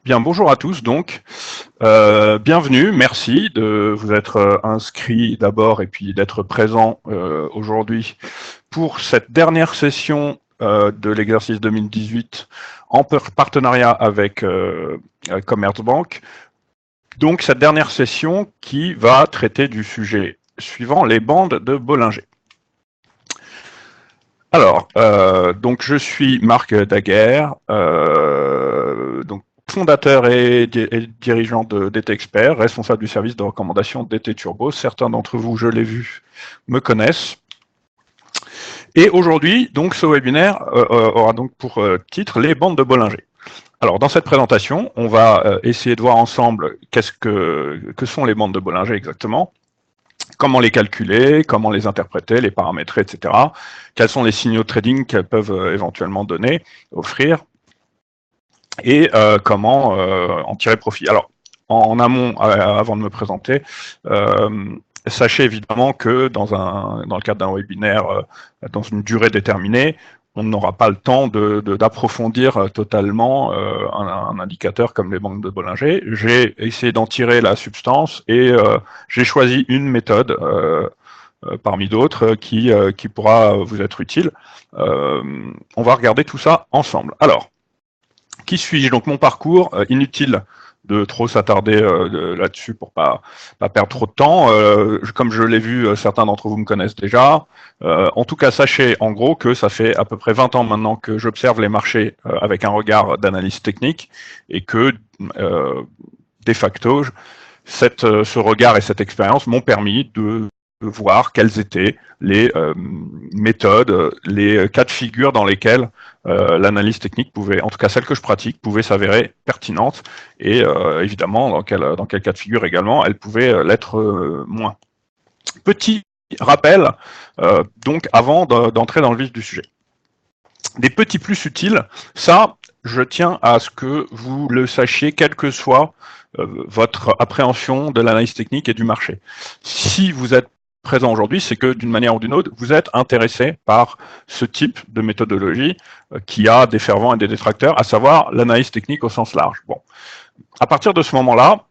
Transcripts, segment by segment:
Bien, bonjour à tous donc. Bienvenue, merci de vous être inscrits d'abord et puis d'être présents aujourd'hui pour cette dernière session de l'exercice 2018 en partenariat avec Commerzbank. Donc cette dernière session qui va traiter du sujet suivant, les bandes de Bollinger. Alors, donc je suis Marc Daguerre, donc fondateur et dirigeant de DT Expert, responsable du service de recommandation DT Turbo. Certains d'entre vous, je l'ai vu, me connaissent. Et aujourd'hui, donc, ce webinaire aura donc pour titre les bandes de Bollinger. Alors, dans cette présentation, on va essayer de voir ensemble qu'est-ce que sont les bandes de Bollinger exactement, comment les calculer, comment les interpréter, les paramétrer, etc. Quels sont les signaux de trading qu'elles peuvent éventuellement donner, offrir, et comment en tirer profit. Alors, en amont, avant de me présenter, sachez évidemment que dans le cadre d'un webinaire, dans une durée déterminée, on n'aura pas le temps d'approfondir totalement un indicateur comme les bandes de Bollinger. J'ai essayé d'en tirer la substance et j'ai choisi une méthode parmi d'autres qui pourra vous être utile. On va regarder tout ça ensemble. Alors, qui suis-je? Donc mon parcours, inutile de trop s'attarder là-dessus pour pas perdre trop de temps. Comme je l'ai vu, certains d'entre vous me connaissent déjà. En tout cas, sachez en gros que ça fait à peu près 20 ans maintenant que j'observe les marchés avec un regard d'analyse technique et que de facto, ce regard et cette expérience m'ont permis de voir quelles étaient les méthodes, les cas de figure dans lesquels l'analyse technique pouvait, en tout cas celle que je pratique, pouvait s'avérer pertinente et évidemment dans quel cas de figure également elle pouvait l'être moins. Petit rappel, donc avant d'entrer dans le vif du sujet. Des petits plus utiles, ça, je tiens à ce que vous le sachiez, quelle que soit votre appréhension de l'analyse technique et du marché. Si vous êtes présent aujourd'hui, c'est que d'une manière ou d'une autre, vous êtes intéressé par ce type de méthodologie qui a des fervents et des détracteurs, à savoir l'analyse technique au sens large. Bon, à partir de ce moment-là,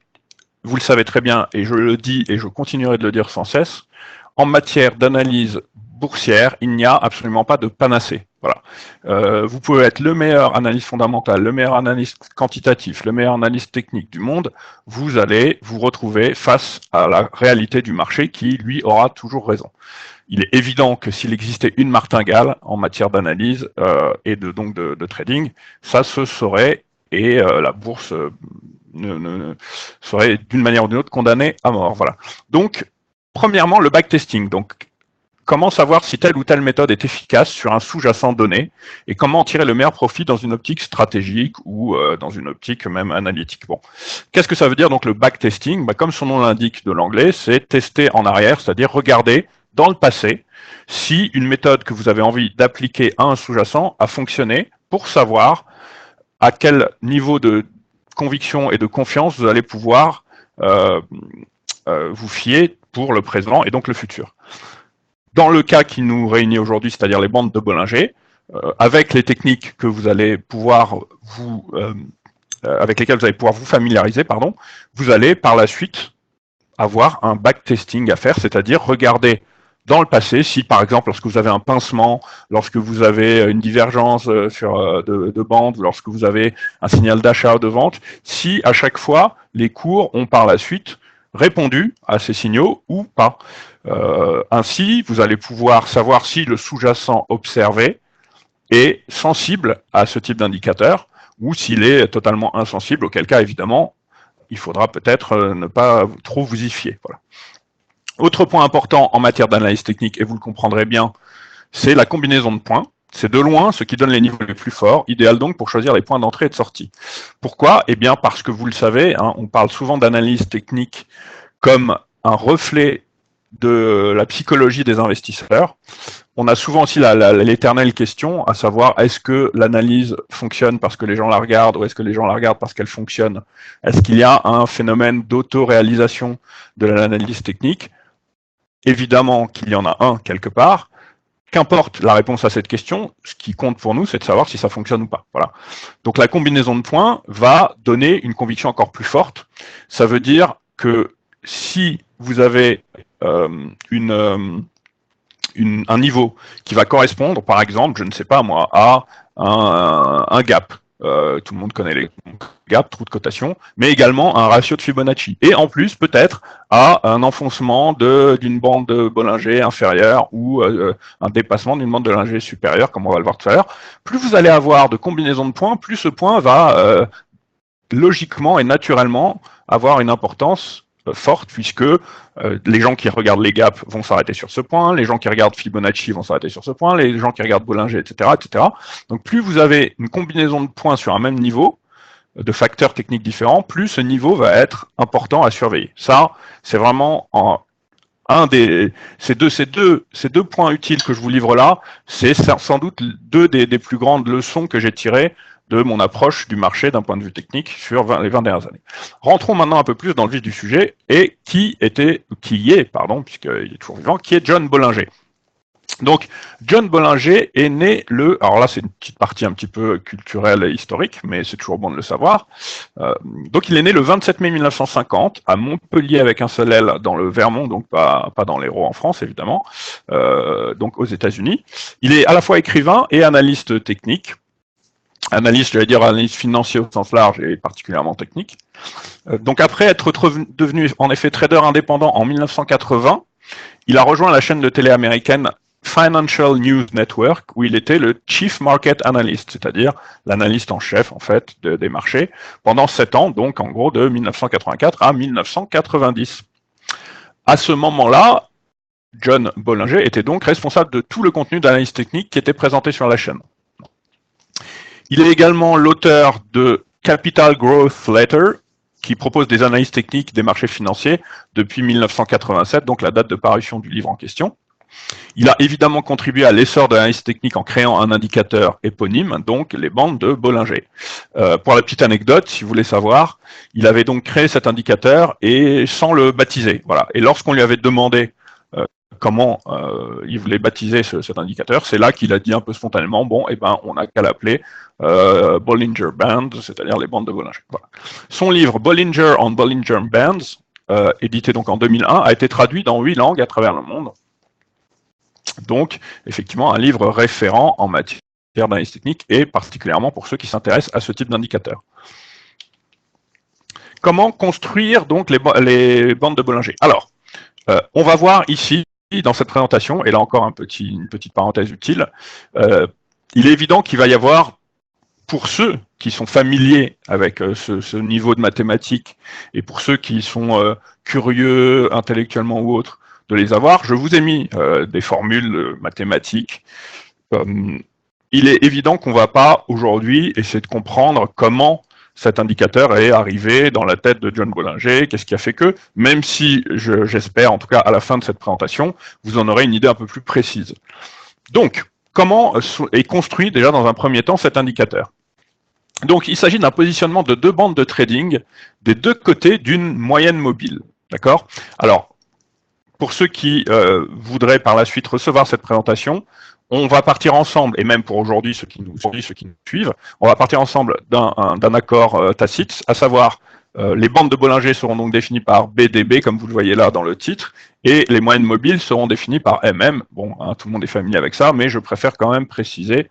vous le savez très bien, et je le dis et je continuerai de le dire sans cesse, en matière d'analyse boursière, il n'y a absolument pas de panacée. Voilà. Vous pouvez être le meilleur analyste fondamental, le meilleur analyste quantitatif, le meilleur analyste technique du monde, vous allez vous retrouver face à la réalité du marché qui, lui, aura toujours raison. Il est évident que s'il existait une martingale en matière d'analyse et donc de trading, ça se saurait et la bourse serait d'une manière ou d'une autre condamnée à mort. Voilà. Donc, premièrement, le backtesting. Donc, comment savoir si telle ou telle méthode est efficace sur un sous-jacent donné et comment en tirer le meilleur profit dans une optique stratégique ou dans une optique même analytique. Bon, qu'est-ce que ça veut dire donc le backtesting? Comme son nom l'indique de l'anglais, c'est tester en arrière, c'est-à-dire regarder dans le passé si une méthode que vous avez envie d'appliquer à un sous-jacent a fonctionné pour savoir à quel niveau de conviction et de confiance vous allez pouvoir vous fier pour le présent et donc le futur. Dans le cas qui nous réunit aujourd'hui, c'est-à-dire les bandes de Bollinger, avec les techniques que vous allez pouvoir avec lesquelles vous allez pouvoir vous familiariser, pardon, vous allez par la suite avoir un backtesting à faire, c'est-à-dire regarder dans le passé si, par exemple, lorsque vous avez un pincement, lorsque vous avez une divergence de bande, lorsque vous avez un signal d'achat ou de vente, si à chaque fois les cours ont par la suite répondu à ces signaux ou pas. Ainsi, vous allez pouvoir savoir si le sous-jacent observé est sensible à ce type d'indicateur ou s'il est totalement insensible, auquel cas, évidemment, il faudra peut-être ne pas trop vous y fier. Voilà. Autre point important en matière d'analyse technique, et vous le comprendrez bien, c'est la combinaison de points. C'est de loin ce qui donne les niveaux les plus forts, idéal donc pour choisir les points d'entrée et de sortie. Pourquoi? Eh bien parce que vous le savez, hein, on parle souvent d'analyse technique comme un reflet de la psychologie des investisseurs. On a souvent aussi l'éternelle question, à savoir, est-ce que l'analyse fonctionne parce que les gens la regardent ou est-ce que les gens la regardent parce qu'elle fonctionne? Est-ce qu'il y a un phénomène d'auto-réalisation de l'analyse technique? Évidemment qu'il y en a un quelque part. qu'importe la réponse à cette question, ce qui compte pour nous, c'est de savoir si ça fonctionne ou pas. Voilà. Donc la combinaison de points va donner une conviction encore plus forte. Ça veut dire que si vous avez un niveau qui va correspondre, par exemple, je ne sais pas moi, à un gap. Tout le monde connaît les gaps, trous de cotation, mais également un ratio de Fibonacci. Et en plus, peut-être, à un enfoncement d'une bande de Bollinger inférieure ou un dépassement d'une bande de Bollinger supérieure, comme on va le voir tout à l'heure. Plus vous allez avoir de combinaisons de points, plus ce point va logiquement et naturellement avoir une importance forte, puisque les gens qui regardent les gaps vont s'arrêter sur ce point, les gens qui regardent Fibonacci vont s'arrêter sur ce point, les gens qui regardent Bollinger, etc., etc. Donc plus vous avez une combinaison de points sur un même niveau, de facteurs techniques différents, plus ce niveau va être important à surveiller. Ça, c'est vraiment ces deux points utiles que je vous livre là, c'est sans doute deux des plus grandes leçons que j'ai tirées de mon approche du marché d'un point de vue technique sur les 20 dernières années. Rentrons maintenant un peu plus dans le vif du sujet, et qui est, puisqu'il est toujours vivant, qui est John Bollinger. Donc, John Bollinger est né alors là c'est une petite partie un petit peu culturelle et historique, mais c'est toujours bon de le savoir. Donc il est né le 27 mai 1950 à Montpellier avec un seul L dans le Vermont, donc pas dans l'Hérault en France évidemment, donc aux États-Unis. Il est à la fois écrivain et analyste technique. Analyste, j'allais dire analyste financier au sens large et particulièrement technique. Donc après être devenu en effet trader indépendant en 1980, il a rejoint la chaîne de télé américaine Financial News Network, où il était le Chief Market Analyst, c'est-à-dire l'analyste en chef en fait des marchés, pendant 7 ans, donc en gros de 1984 à 1990. À ce moment-là, John Bollinger était donc responsable de tout le contenu d'analyse technique qui était présenté sur la chaîne. Il est également l'auteur de Capital Growth Letter, qui propose des analyses techniques des marchés financiers depuis 1987, donc la date de parution du livre en question. Il a évidemment contribué à l'essor de l'analyse technique en créant un indicateur éponyme, donc les bandes de Bollinger. Pour la petite anecdote, si vous voulez savoir, il avait donc créé cet indicateur et sans le baptiser. Voilà. Et lorsqu'on lui avait demandé comment il voulait baptiser cet indicateur, c'est là qu'il a dit un peu spontanément, bon, eh ben, on n'a qu'à l'appeler Bollinger Bands, c'est-à-dire les bandes de Bollinger. Voilà. Son livre Bollinger on Bollinger Bands, édité donc en 2001, a été traduit dans 8 langues à travers le monde. Donc, effectivement, un livre référent en matière d'analyse technique, et particulièrement pour ceux qui s'intéressent à ce type d'indicateur. Comment construire donc les bandes de Bollinger? Alors, on va voir ici, dans cette présentation, et là encore une petite parenthèse utile, il est évident qu'il va y avoir, pour ceux qui sont familiers avec ce niveau de mathématiques, et pour ceux qui sont curieux intellectuellement ou autres, de les avoir, je vous ai mis des formules mathématiques. Il est évident qu'on ne va pas aujourd'hui essayer de comprendre comment cet indicateur est arrivé dans la tête de John Bollinger, qu'est-ce qui a fait que, même si j'espère, en tout cas à la fin de cette présentation, vous en aurez une idée un peu plus précise. Donc, comment est construit déjà dans un premier temps cet indicateur? Donc, il s'agit d'un positionnement de deux bandes de trading des deux côtés d'une moyenne mobile. D'accord? Alors, pour ceux qui voudraient par la suite recevoir cette présentation, on va partir ensemble, et même pour aujourd'hui, ceux qui nous suivent, on va partir ensemble d'un accord tacite, à savoir les bandes de Bollinger seront donc définies par BDB, comme vous le voyez là dans le titre, et les moyennes mobiles seront définies par MM. Bon, hein, tout le monde est familier avec ça, mais je préfère quand même préciser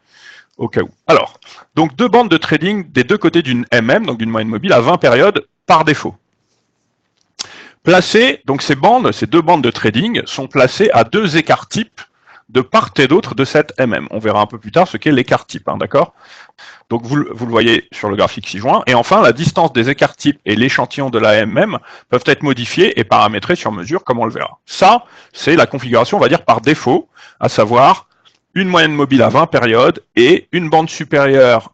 au cas où. Alors, donc deux bandes de trading des deux côtés d'une MM, donc d'une moyenne mobile, à 20 périodes par défaut. Placées, donc ces deux bandes de trading sont placées à deux écarts types de part et d'autre de cette MM. On verra un peu plus tard ce qu'est l'écart type, hein, d'accord? Donc vous le voyez sur le graphique ci-joint. Et enfin, la distance des écarts types et l'échantillon de la MM peuvent être modifiés et paramétrés sur mesure, comme on le verra. Ça, c'est la configuration, on va dire, par défaut, à savoir une moyenne mobile à 20 périodes et une bande supérieure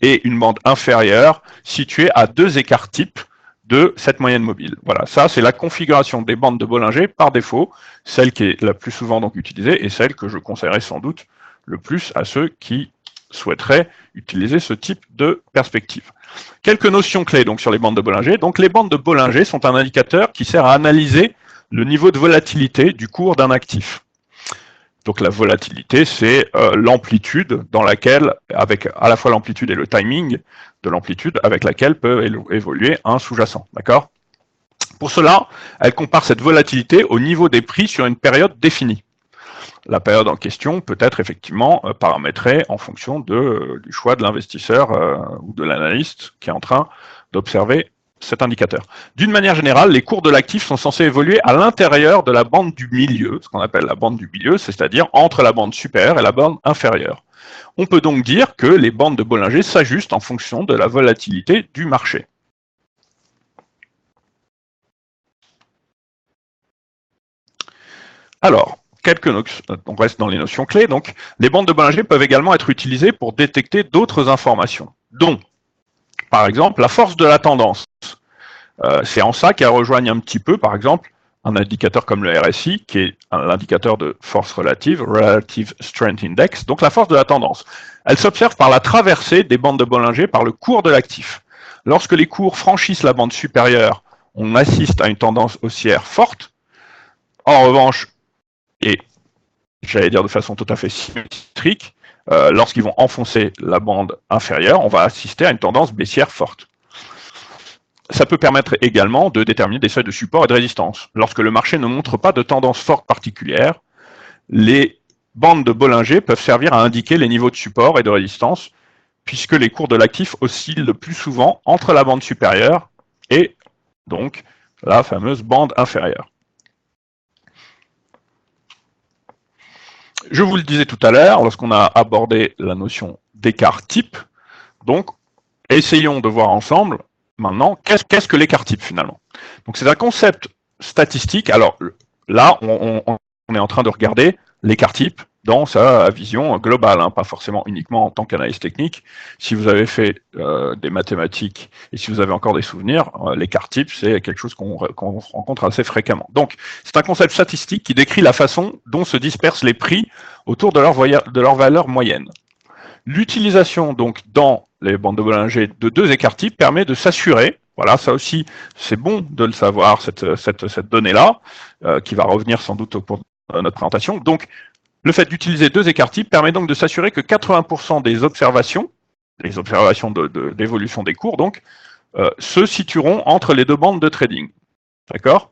et une bande inférieure situées à deux écarts types de cette moyenne mobile. Voilà, ça c'est la configuration des bandes de Bollinger par défaut, celle qui est la plus souvent donc utilisée et celle que je conseillerais sans doute le plus à ceux qui souhaiteraient utiliser ce type de perspective. Quelques notions clés donc sur les bandes de Bollinger. Donc les bandes de Bollinger sont un indicateur qui sert à analyser le niveau de volatilité du cours d'un actif. Donc la volatilité, c'est l'amplitude dans laquelle, avec à la fois l'amplitude et le timing de l'amplitude avec laquelle peut évoluer un sous-jacent. D'accord? Pour cela, elle compare cette volatilité au niveau des prix sur une période définie. La période en question peut être effectivement paramétrée en fonction du choix de l'investisseur ou de l'analyste qui est en train d'observer cet indicateur. D'une manière générale, les cours de l'actif sont censés évoluer à l'intérieur de la bande du milieu, ce qu'on appelle la bande du milieu, c'est-à-dire entre la bande supérieure et la bande inférieure. On peut donc dire que les bandes de Bollinger s'ajustent en fonction de la volatilité du marché. Alors, on reste dans les notions clés. Donc, les bandes de Bollinger peuvent également être utilisées pour détecter d'autres informations, dont, par exemple, la force de la tendance. C'est en ça qu'elle rejoigne un petit peu, par exemple, un indicateur comme le RSI, qui est l'indicateur de force relative, Relative Strength Index, donc la force de la tendance. Elle s'observe par la traversée des bandes de Bollinger par le cours de l'actif. Lorsque les cours franchissent la bande supérieure, on assiste à une tendance haussière forte. En revanche, et j'allais dire de façon tout à fait symétrique, lorsqu'ils vont enfoncer la bande inférieure, on va assister à une tendance baissière forte. Ça peut permettre également de déterminer des seuils de support et de résistance. Lorsque le marché ne montre pas de tendance forte particulière, les bandes de Bollinger peuvent servir à indiquer les niveaux de support et de résistance, puisque les cours de l'actif oscillent le plus souvent entre la bande supérieure et donc la fameuse bande inférieure. Je vous le disais tout à l'heure, lorsqu'on a abordé la notion d'écart type, donc essayons de voir ensemble maintenant qu'est-ce que l'écart type finalement. Donc c'est un concept statistique. Alors là, on est en train de regarder l'écart type dans sa vision globale, pas forcément uniquement en tant qu'analyse technique. Si vous avez fait des mathématiques et si vous avez encore des souvenirs, l'écart type, c'est quelque chose qu'on rencontre assez fréquemment. Donc, c'est un concept statistique qui décrit la façon dont se dispersent les prix autour de leur valeur moyenne. L'utilisation, donc, dans les bandes de Bollinger de deux écarts types permet de s'assurer, voilà, ça aussi, c'est bon de le savoir, cette donnée-là, qui va revenir sans doute au cours de notre présentation. Donc, le fait d'utiliser deux écarts types permet donc de s'assurer que 80% des observations, les observations d'évolution des cours, donc, se situeront entre les deux bandes de trading. D'accord?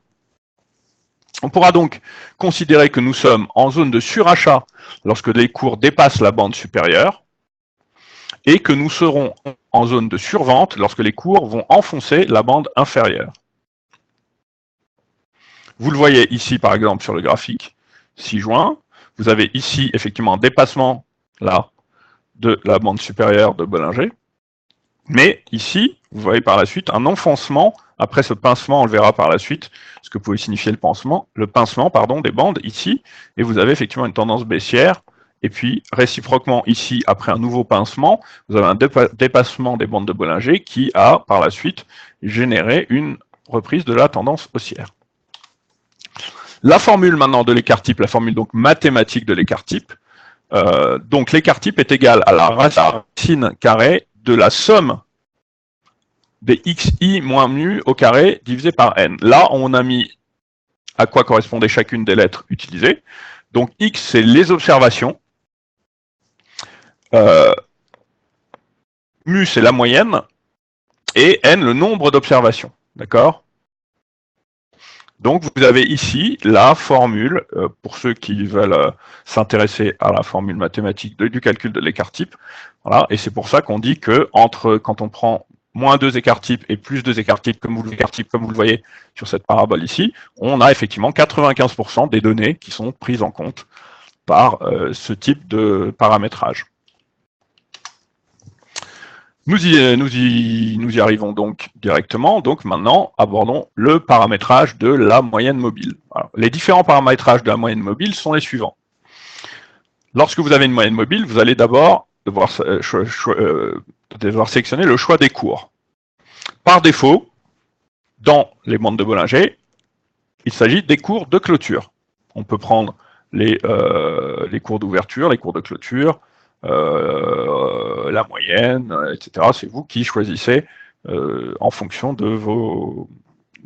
On pourra donc considérer que nous sommes en zone de surachat lorsque les cours dépassent la bande supérieure et que nous serons en zone de survente lorsque les cours vont enfoncer la bande inférieure. Vous le voyez ici, par exemple, sur le graphique 6 juin. Vous avez ici, effectivement, un dépassement là, de la bande supérieure de Bollinger. Mais ici, vous voyez par la suite un enfoncement. Après ce pincement, on le verra par la suite, ce que pouvait signifier le pincement des bandes ici. Et vous avez effectivement une tendance baissière. Et puis, réciproquement, ici, après un nouveau pincement, vous avez un dépassement des bandes de Bollinger qui a, par la suite, généré une reprise de la tendance haussière. La formule maintenant de l'écart type, la formule donc mathématique de l'écart type, donc l'écart type est égal à la racine carrée de la somme des xi moins mu au carré divisé par n. Là, on a mis à quoi correspondait chacune des lettres utilisées. Donc x, c'est les observations. Mu, c'est la moyenne. Et n, le nombre d'observations. D'accord ? Donc, vous avez ici la formule, pour ceux qui veulent s'intéresser à la formule mathématique du calcul de l'écart type. Voilà, et c'est pour ça qu'on dit que quand on prend moins 2 écarts types et plus 2 écarts types, comme vous le voyez sur cette parabole ici, on a effectivement 95% des données qui sont prises en compte par ce type de paramétrage. Nous y arrivons donc directement. Donc maintenant, abordons le paramétrage de la moyenne mobile. Alors, les différents paramétrages de la moyenne mobile sont les suivants. Lorsque vous avez une moyenne mobile, vous allez d'abord devoir sélectionner le choix des cours. Par défaut, dans les bandes de Bollinger, il s'agit des cours de clôture. On peut prendre les cours d'ouverture, les cours de clôture, la moyenne, etc. C'est vous qui choisissez en fonction de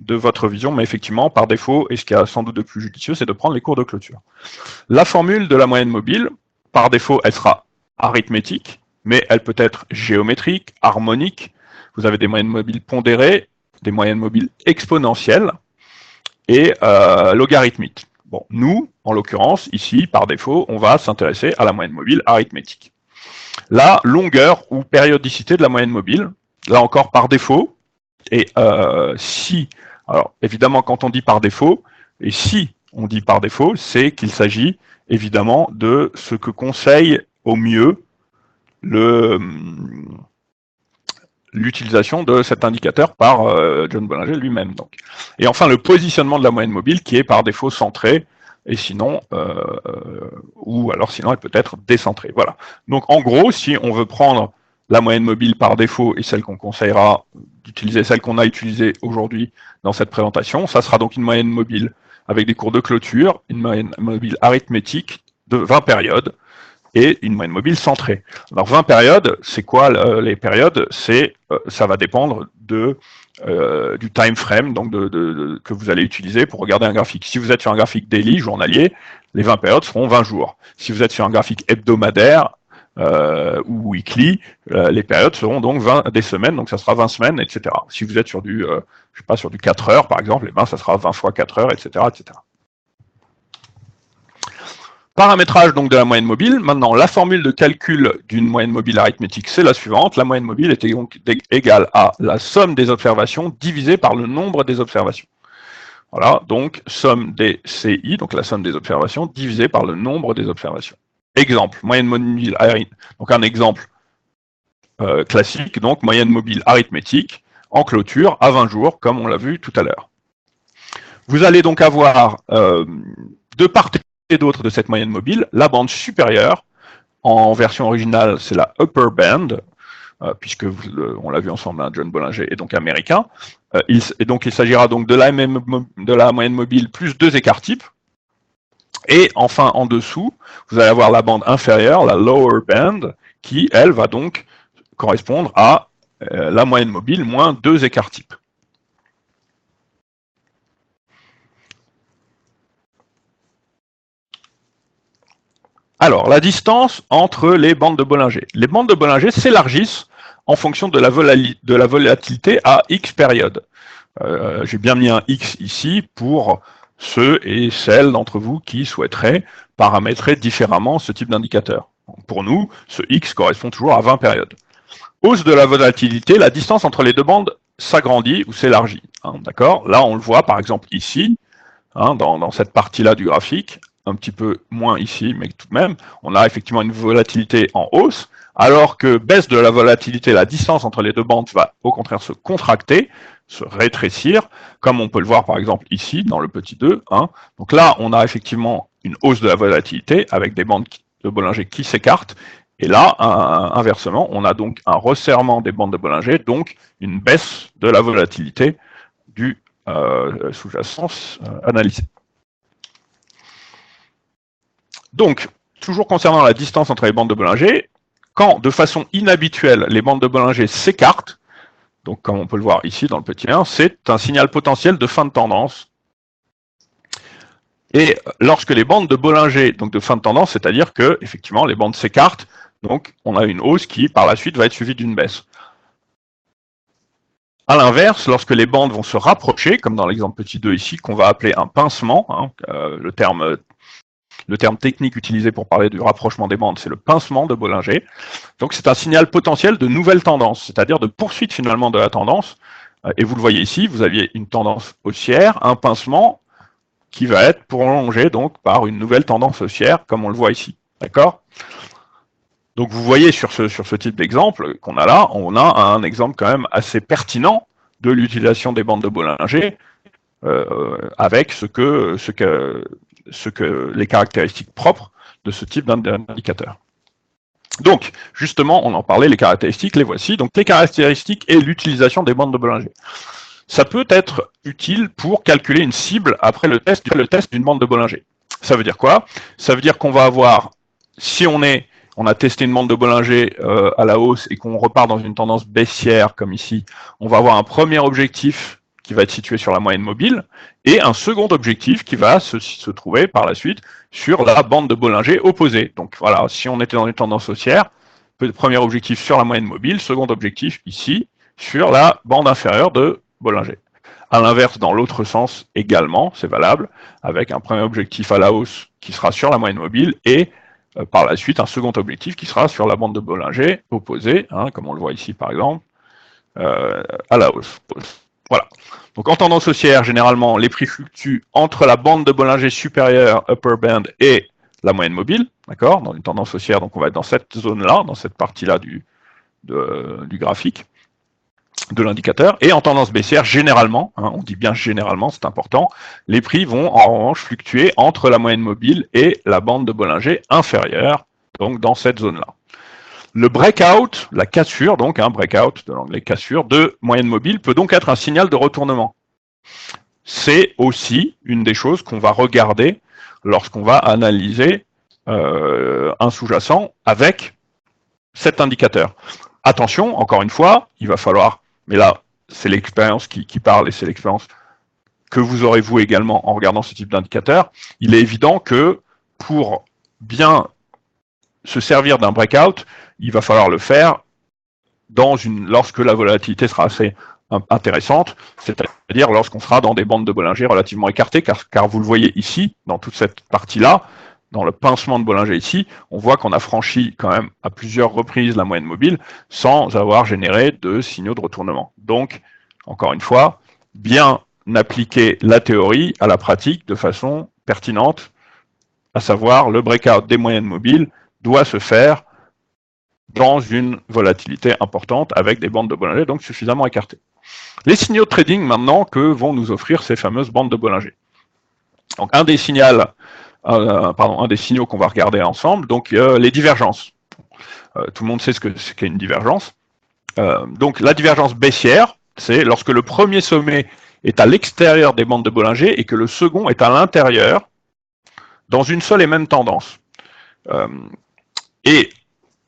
de votre vision, mais effectivement, par défaut, et ce qui a sans doute de plus judicieux, c'est de prendre les cours de clôture. La formule de la moyenne mobile, par défaut, elle sera arithmétique, mais elle peut être géométrique, harmonique. Vous avez des moyennes mobiles pondérées, des moyennes mobiles exponentielles et logarithmiques. Bon, nous, en l'occurrence, ici, par défaut, on va s'intéresser à la moyenne mobile arithmétique. La longueur ou périodicité de la moyenne mobile, là encore par défaut, et si, alors évidemment quand on dit par défaut, et si on dit par défaut, c'est qu'il s'agit évidemment de ce que conseille au mieux l'utilisation de cet indicateur par John Bollinger lui-même. Et enfin, le positionnement de la moyenne mobile qui est par défaut centré, et sinon, ou alors sinon elle peut être décentrée. Voilà. Donc en gros, si on veut prendre la moyenne mobile par défaut et celle qu'on conseillera d'utiliser, celle qu'on a utilisée aujourd'hui dans cette présentation, ça sera donc une moyenne mobile avec des cours de clôture, une moyenne mobile arithmétique de 20 périodes, et une moyenne mobile centrée. Alors 20 périodes, c'est quoi les périodes? Ça va dépendre du time frame donc que vous allez utiliser pour regarder un graphique. Si vous êtes sur un graphique daily, journalier, les 20 périodes seront 20 jours. Si vous êtes sur un graphique hebdomadaire ou weekly, les périodes seront donc 20 des semaines, donc ça sera 20 semaines, etc. Si vous êtes sur du, je sais pas, sur du 4 heures par exemple, et ben ça sera 20 fois 4 heures, etc., etc. Paramétrage donc de la moyenne mobile. Maintenant, la formule de calcul d'une moyenne mobile arithmétique, c'est la suivante. La moyenne mobile est donc égale à la somme des observations divisée par le nombre des observations. Voilà, donc somme des CI, donc la somme des observations, divisée par le nombre des observations. Exemple, moyenne mobile arithmétique. Donc un exemple classique, donc moyenne mobile arithmétique en clôture à 20 jours, comme on l'a vu tout à l'heure. Vous allez donc avoir de part et d'autre de cette moyenne mobile, la bande supérieure, en version originale, c'est la upper band, puisque on l'a vu ensemble, hein, John Bollinger est donc américain, et donc il s'agira donc de la moyenne mobile plus 2 écarts types, et enfin en dessous, vous allez avoir la bande inférieure, la lower band, qui, elle, va donc correspondre à la moyenne mobile moins 2 écarts types. Alors, la distance entre les bandes de Bollinger. Les bandes de Bollinger s'élargissent en fonction de la volatilité à X périodes. J'ai bien mis un X ici pour ceux et celles d'entre vous qui souhaiteraient paramétrer différemment ce type d'indicateur. Pour nous, ce X correspond toujours à 20 périodes. Hausse de la volatilité, la distance entre les deux bandes s'agrandit ou s'élargit. Hein, d'accord ? Là, on le voit par exemple ici, hein, dans cette partie-là du graphique, un petit peu moins ici, mais tout de même, on a effectivement une volatilité en hausse, alors que baisse de la volatilité, la distance entre les deux bandes va au contraire se contracter, se rétrécir, comme on peut le voir par exemple ici, dans le petit 2. Hein. Donc là, on a effectivement une hausse de la volatilité avec des bandes de Bollinger qui s'écartent, et là, inversement, on a donc un resserrement des bandes de Bollinger, donc une baisse de la volatilité du sous-jacence analysé. Donc, toujours concernant la distance entre les bandes de Bollinger, quand de façon inhabituelle les bandes de Bollinger s'écartent, donc comme on peut le voir ici dans le petit 1, c'est un signal potentiel de fin de tendance. Et lorsque les bandes de Bollinger, donc de fin de tendance, c'est-à-dire que effectivement les bandes s'écartent, donc on a une hausse qui par la suite va être suivie d'une baisse. A l'inverse, lorsque les bandes vont se rapprocher, comme dans l'exemple petit 2 ici, qu'on va appeler un pincement, hein, le terme technique utilisé pour parler du rapprochement des bandes, c'est le pincement de Bollinger. Donc c'est un signal potentiel de nouvelle tendance, c'est-à-dire de poursuite finalement de la tendance. Et vous le voyez ici, vous aviez une tendance haussière, un pincement qui va être prolongé donc par une nouvelle tendance haussière, comme on le voit ici. D'accord ? Donc vous voyez sur ce type d'exemple qu'on a là, on a un exemple quand même assez pertinent de l'utilisation des bandes de Bollinger avec les caractéristiques propres de ce type d'indicateur. Donc, justement, on en parlait, les caractéristiques, les voici. Donc, les caractéristiques et l'utilisation des bandes de Bollinger. Ça peut être utile pour calculer une cible après le test d'une bande de Bollinger. Ça veut dire quoi? Ça veut dire qu'on va avoir, si on a testé une bande de Bollinger à la hausse et qu'on repart dans une tendance baissière, comme ici, on va avoir un premier objectif qui va être situé sur la moyenne mobile, et un second objectif qui va se trouver par la suite sur la bande de Bollinger opposée. Donc voilà, si on était dans une tendance haussière, premier objectif sur la moyenne mobile, second objectif ici sur la bande inférieure de Bollinger. À l'inverse, dans l'autre sens également, c'est valable, avec un premier objectif à la hausse qui sera sur la moyenne mobile et par la suite un second objectif qui sera sur la bande de Bollinger opposée, comme on le voit ici par exemple, à la hausse. Voilà. Donc en tendance haussière, généralement, les prix fluctuent entre la bande de Bollinger supérieure, upper band, et la moyenne mobile, d'accord. Dans une tendance haussière, donc on va être dans cette zone-là, dans cette partie-là du graphique, de l'indicateur. Et en tendance baissière, généralement, on dit bien généralement, c'est important, les prix vont en revanche fluctuer entre la moyenne mobile et la bande de Bollinger inférieure, donc dans cette zone-là. Le breakout, la cassure, donc breakout de l'anglais cassure, de moyenne mobile peut donc être un signal de retournement. C'est aussi une des choses qu'on va regarder lorsqu'on va analyser un sous-jacent avec cet indicateur. Attention, encore une fois, il va falloir, mais là, c'est l'expérience qui parle et c'est l'expérience que vous aurez vous également en regardant ce type d'indicateur. Il est évident que pour bien se servir d'un breakout, il va falloir le faire lorsque la volatilité sera assez intéressante, c'est-à-dire lorsqu'on sera dans des bandes de Bollinger relativement écartées, car vous le voyez ici, dans toute cette partie-là, dans le pincement de Bollinger ici, on voit qu'on a franchi quand même à plusieurs reprises la moyenne mobile sans avoir généré de signaux de retournement. Donc, encore une fois, bien appliquer la théorie à la pratique de façon pertinente, à savoir le breakout des moyennes mobiles doit se faire dans une volatilité importante avec des bandes de Bollinger donc suffisamment écartées. Les signaux de trading maintenant que vont nous offrir ces fameuses bandes de Bollinger. Donc un des signaux qu'on va regarder ensemble, donc les divergences. Tout le monde sait ce qu'est une divergence. Donc la divergence baissière, c'est lorsque le premier sommet est à l'extérieur des bandes de Bollinger et que le second est à l'intérieur dans une seule et même tendance. Et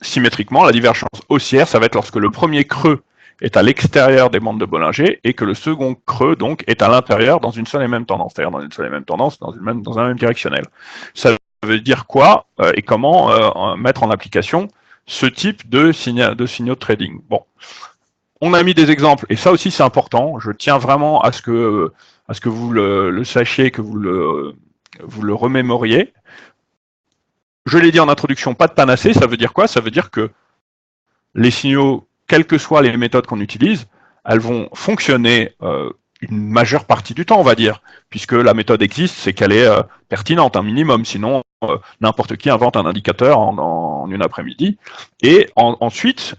symétriquement, la divergence haussière, ça va être lorsque le premier creux est à l'extérieur des bandes de Bollinger et que le second creux, donc, est à l'intérieur dans une seule et même tendance, c'est-à-dire dans une seule et même tendance, dans un même directionnel. Ça veut dire quoi et comment mettre en application ce type de signaux de trading. Bon, on a mis des exemples, et ça aussi c'est important, je tiens vraiment à ce que vous le sachiez, que vous le remémoriez. Je l'ai dit en introduction, pas de panacée, ça veut dire quoi? Ça veut dire que les signaux, quelles que soient les méthodes qu'on utilise, elles vont fonctionner une majeure partie du temps, on va dire, puisque la méthode existe, c'est qu'elle est pertinente, un minimum, sinon n'importe qui invente un indicateur en une après-midi. Et ensuite,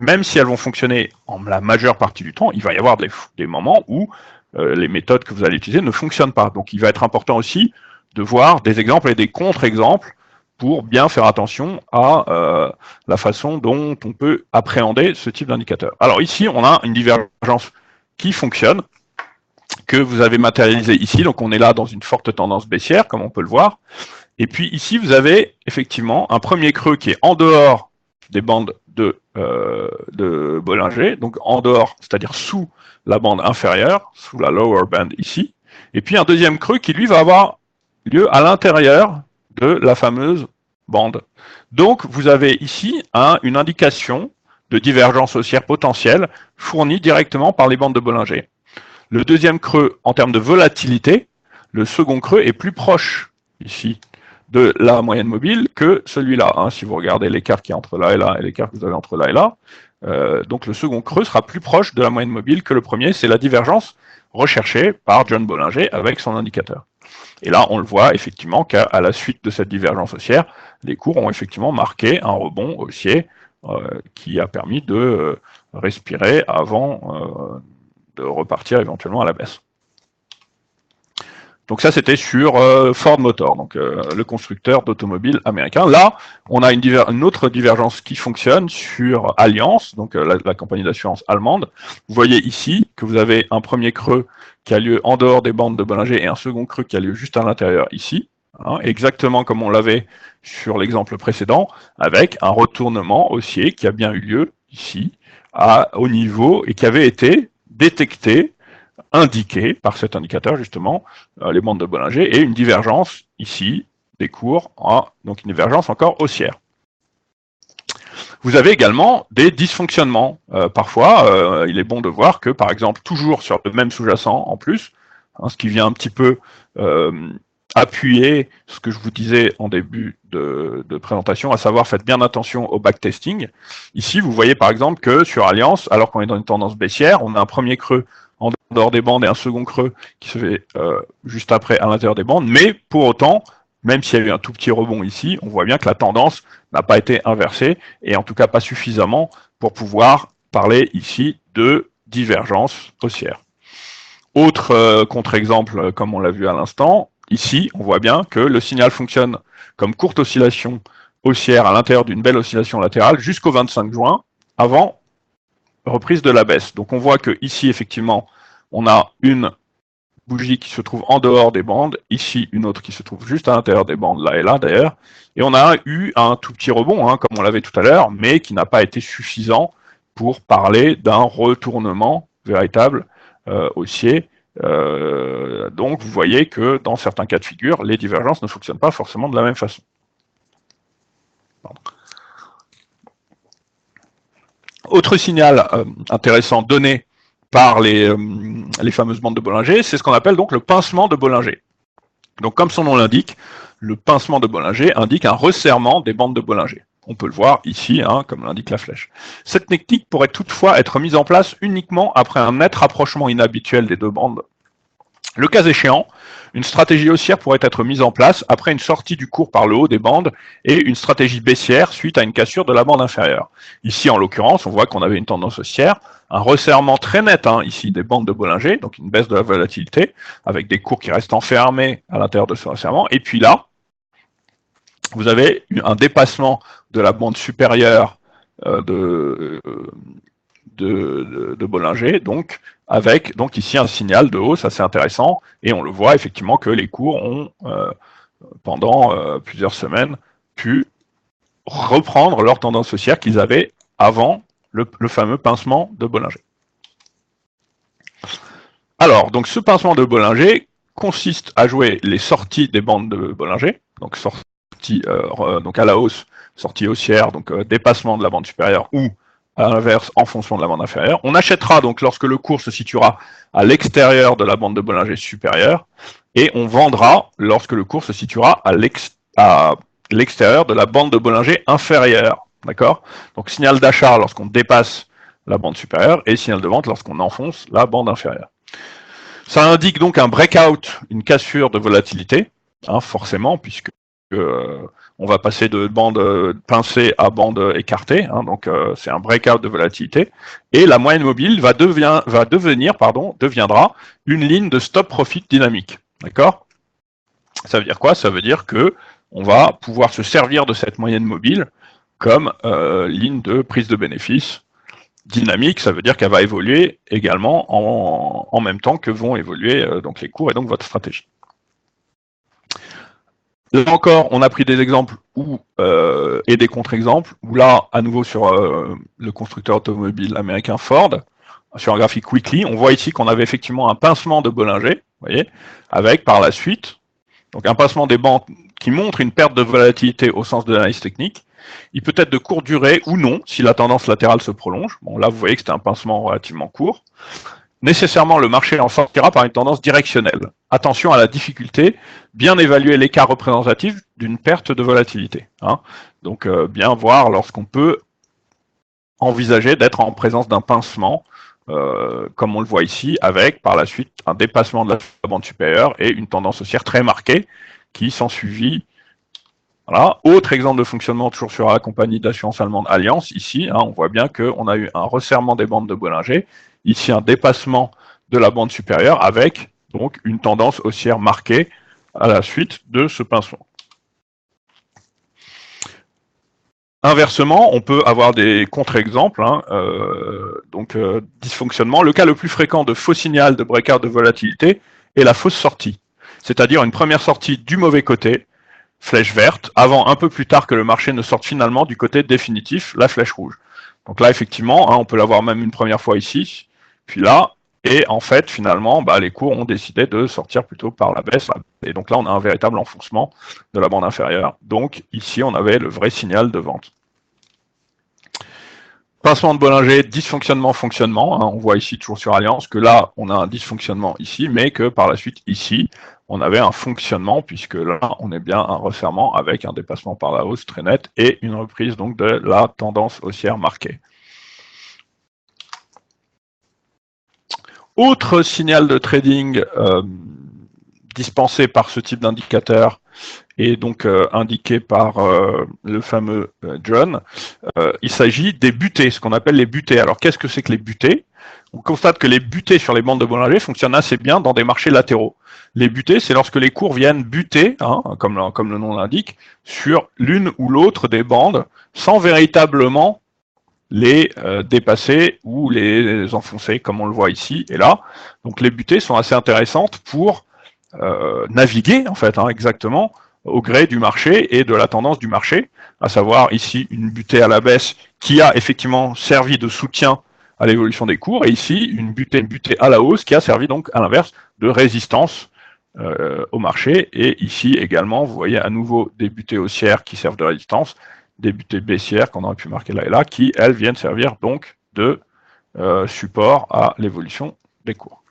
même si elles vont fonctionner en la majeure partie du temps, il va y avoir des moments où les méthodes que vous allez utiliser ne fonctionnent pas. Donc il va être important aussi de voir des exemples et des contre-exemples pour bien faire attention à la façon dont on peut appréhender ce type d'indicateur. Alors ici, on a une divergence qui fonctionne, que vous avez matérialisée ici. Donc on est là dans une forte tendance baissière, comme on peut le voir. Et puis ici, vous avez effectivement un premier creux qui est en dehors des bandes de Bollinger, donc en dehors, c'est-à-dire sous la bande inférieure, sous la lower band ici. Et puis un deuxième creux qui, lui, va avoir lieu à l'intérieur de la fameuse bande. Donc, vous avez ici une indication de divergence haussière potentielle fournie directement par les bandes de Bollinger. Le deuxième creux, en termes de volatilité, le second creux est plus proche, ici, de la moyenne mobile que celui-là. Si vous regardez l'écart qui est entre là et là, et l'écart que vous avez entre là et là, donc le second creux sera plus proche de la moyenne mobile que le premier. C'est la divergence recherchée par John Bollinger avec son indicateur. Et là, on le voit effectivement qu'à la suite de cette divergence haussière, les cours ont effectivement marqué un rebond haussier qui a permis de respirer avant de repartir éventuellement à la baisse. Donc ça, c'était sur Ford Motor, donc le constructeur d'automobiles américain. Là, on a une autre divergence qui fonctionne sur Allianz, donc la compagnie d'assurance allemande. Vous voyez ici que vous avez un premier creux qui a lieu en dehors des bandes de Bollinger et un second creux qui a lieu juste à l'intérieur ici, exactement comme on l'avait sur l'exemple précédent, avec un retournement haussier qui a bien eu lieu ici, au niveau, et qui avait été détecté indiquées par cet indicateur, justement, les bandes de Bollinger, et une divergence, ici, des cours, donc une divergence encore haussière. Vous avez également des dysfonctionnements. Parfois, il est bon de voir que, par exemple, toujours sur le même sous-jacent en plus, ce qui vient un petit peu appuyer ce que je vous disais en début de présentation, à savoir faites bien attention au backtesting. Ici, vous voyez par exemple que sur Alliance, alors qu'on est dans une tendance baissière, on a un premier creux en dehors des bandes et un second creux qui se fait juste après à l'intérieur des bandes, mais pour autant, même s'il y a eu un tout petit rebond ici, on voit bien que la tendance n'a pas été inversée, et en tout cas pas suffisamment pour pouvoir parler ici de divergence haussière. Autre contre-exemple, comme on l'a vu à l'instant, ici, on voit bien que le signal fonctionne comme courte oscillation haussière à l'intérieur d'une belle oscillation latérale jusqu'au 25 juin, avant reprise de la baisse. Donc on voit que ici, effectivement, on a une bougie qui se trouve en dehors des bandes, ici une autre qui se trouve juste à l'intérieur des bandes, là et là d'ailleurs, et on a eu un tout petit rebond, comme on l'avait tout à l'heure, mais qui n'a pas été suffisant pour parler d'un retournement véritable haussier. Donc vous voyez que dans certains cas de figure, les divergences ne fonctionnent pas forcément de la même façon. Pardon. Autre signal intéressant donné par les fameuses bandes de Bollinger, c'est ce qu'on appelle donc le pincement de Bollinger. Donc comme son nom l'indique, le pincement de Bollinger indique un resserrement des bandes de Bollinger. On peut le voir ici, comme l'indique la flèche. Cette technique pourrait toutefois être mise en place uniquement après un net rapprochement inhabituel des deux bandes. Le cas échéant, une stratégie haussière pourrait être mise en place après une sortie du cours par le haut des bandes et une stratégie baissière suite à une cassure de la bande inférieure. Ici, en l'occurrence, on voit qu'on avait une tendance haussière, un resserrement très net ici des bandes de Bollinger, donc une baisse de la volatilité, avec des cours qui restent enfermés à l'intérieur de ce resserrement. Et puis là, vous avez un dépassement de la bande supérieure de Bollinger, donc avec ici un signal de hausse assez intéressant, et on le voit effectivement que les cours ont, pendant plusieurs semaines, pu reprendre leur tendance haussière qu'ils avaient avant le fameux pincement de Bollinger. Alors, donc ce pincement de Bollinger consiste à jouer les sorties des bandes de Bollinger, donc sortie donc à la hausse, sortie haussière, donc dépassement de la bande supérieure, ou à l'inverse, enfoncement de la bande inférieure. On achètera donc lorsque le cours se situera à l'extérieur de la bande de Bollinger supérieure, et on vendra lorsque le cours se situera à l'extérieur de la bande de Bollinger inférieure. D'accord? Donc signal d'achat lorsqu'on dépasse la bande supérieure, et signal de vente lorsqu'on enfonce la bande inférieure. Ça indique donc un breakout, une cassure de volatilité, forcément, puisque on va passer de bande pincée à bande écartée, donc c'est un breakout de volatilité, et la moyenne mobile deviendra une ligne de stop profit dynamique. D'accord? Ça veut dire quoi? Ça veut dire que on va pouvoir se servir de cette moyenne mobile comme ligne de prise de bénéfice dynamique. Ça veut dire qu'elle va évoluer également en même temps que vont évoluer donc les cours et donc votre stratégie. Là encore, on a pris des exemples et des contre-exemples, où là, à nouveau sur le constructeur automobile américain Ford, sur un graphique weekly, on voit ici qu'on avait effectivement un pincement de Bollinger, vous voyez, avec par la suite, donc un pincement des bandes qui montre une perte de volatilité au sens de l'analyse technique. Il peut être de courte durée ou non, si la tendance latérale se prolonge. Bon, là, vous voyez que c'était un pincement relativement court. Nécessairement, le marché en sortira par une tendance directionnelle. Attention à la difficulté, bien évaluer l'écart représentatif d'une perte de volatilité. Donc, bien voir lorsqu'on peut envisager d'être en présence d'un pincement, comme on le voit ici, avec par la suite un dépassement de la bande supérieure et une tendance haussière très marquée qui s'ensuivit. Voilà. Autre exemple de fonctionnement, toujours sur la compagnie d'assurance allemande Allianz, ici, on voit bien qu'on a eu un resserrement des bandes de Bollinger, ici un dépassement de la bande supérieure avec donc une tendance haussière marquée à la suite de ce pincement. Inversement, on peut avoir des contre-exemples, dysfonctionnement. Le cas le plus fréquent de faux signal de breakout de volatilité est la fausse sortie, c'est-à-dire une première sortie du mauvais côté, flèche verte, avant un peu plus tard que le marché ne sorte finalement du côté définitif, la flèche rouge. Donc là, effectivement, on peut l'avoir même une première fois ici, puis là, Et en fait, finalement, les cours ont décidé de sortir plutôt par la baisse. Et donc là, on a un véritable enfoncement de la bande inférieure. Donc ici, on avait le vrai signal de vente. Pincement de Bollinger, dysfonctionnement, fonctionnement. On voit ici toujours sur Alliance que là, on a un dysfonctionnement ici, mais que par la suite, ici, on avait un fonctionnement, puisque là, on est bien un resserrement avec un dépassement par la hausse très net et une reprise donc de la tendance haussière marquée. Autre signal de trading dispensé par ce type d'indicateur et donc indiqué par le fameux John, il s'agit des butées, ce qu'on appelle les butées. Alors qu'est-ce que c'est que les butées? On constate que les butées sur les bandes de Bollinger fonctionnent assez bien dans des marchés latéraux. Les butées, c'est lorsque les cours viennent buter, comme le nom l'indique, sur l'une ou l'autre des bandes, sans véritablement les dépasser ou les enfoncer, comme on le voit ici et là. Donc les butées sont assez intéressantes pour naviguer, en fait, exactement, au gré du marché et de la tendance du marché, à savoir ici une butée à la baisse qui a effectivement servi de soutien à l'évolution des cours, et ici une butée à la hausse qui a servi donc à l'inverse de résistance au marché, et ici également, vous voyez à nouveau des butées haussières qui servent de résistance, des butées baissières qu'on aurait pu marquer là et là, qui elles viennent servir donc de support à l'évolution des cours.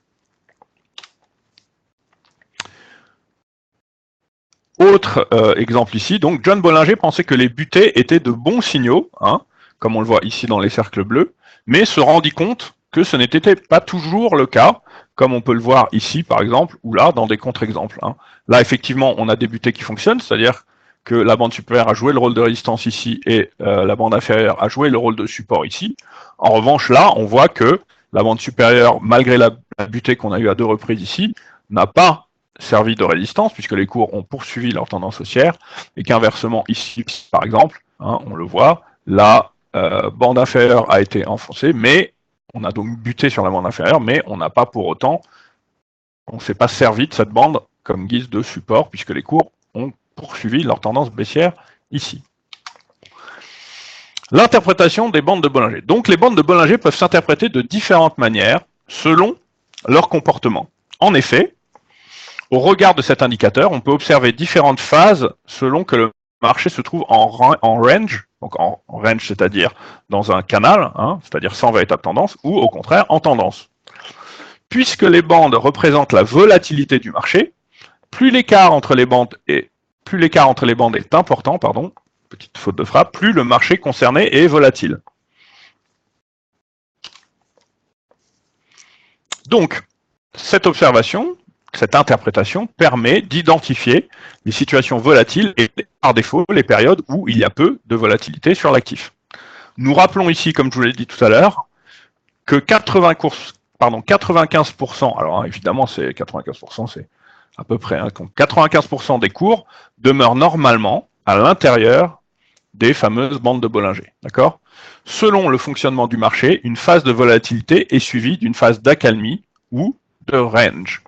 Autre exemple ici, donc John Bollinger pensait que les butées étaient de bons signaux, comme on le voit ici dans les cercles bleus, mais se rendit compte que ce n'était pas toujours le cas, comme on peut le voir ici par exemple, ou là dans des contre-exemples. Là effectivement on a des butées qui fonctionnent, c'est-à-dire que la bande supérieure a joué le rôle de résistance ici et la bande inférieure a joué le rôle de support ici. En revanche là on voit que la bande supérieure, malgré la butée qu'on a eue à 2 reprises ici, n'a pas servi de résistance, puisque les cours ont poursuivi leur tendance haussière, et qu'inversement, ici, par exemple, on le voit, la bande inférieure a été enfoncée, mais on a donc buté sur la bande inférieure, mais on n'a pas pour autant, on ne s'est pas servi de cette bande comme guise de support, puisque les cours ont poursuivi leur tendance baissière ici. L'interprétation des bandes de Bollinger. Donc les bandes de Bollinger peuvent s'interpréter de différentes manières, selon leur comportement. En effet, au regard de cet indicateur, on peut observer différentes phases selon que le marché se trouve en range, donc en range, c'est-à-dire dans un canal, c'est-à-dire sans véritable tendance, ou au contraire en tendance. Puisque les bandes représentent la volatilité du marché, plus l'écart entre les bandes est important, petite faute de frappe, plus le marché concerné est volatile. Donc, cette observation, cette interprétation permet d'identifier les situations volatiles et par défaut les périodes où il y a peu de volatilité sur l'actif. Nous rappelons ici, comme je vous l'ai dit tout à l'heure, que 95%, alors évidemment c'est 95%, c'est à peu près, 95% des cours demeurent normalement à l'intérieur des fameuses bandes de Bollinger. D'accord ? Selon le fonctionnement du marché, une phase de volatilité est suivie d'une phase d'accalmie ou de range.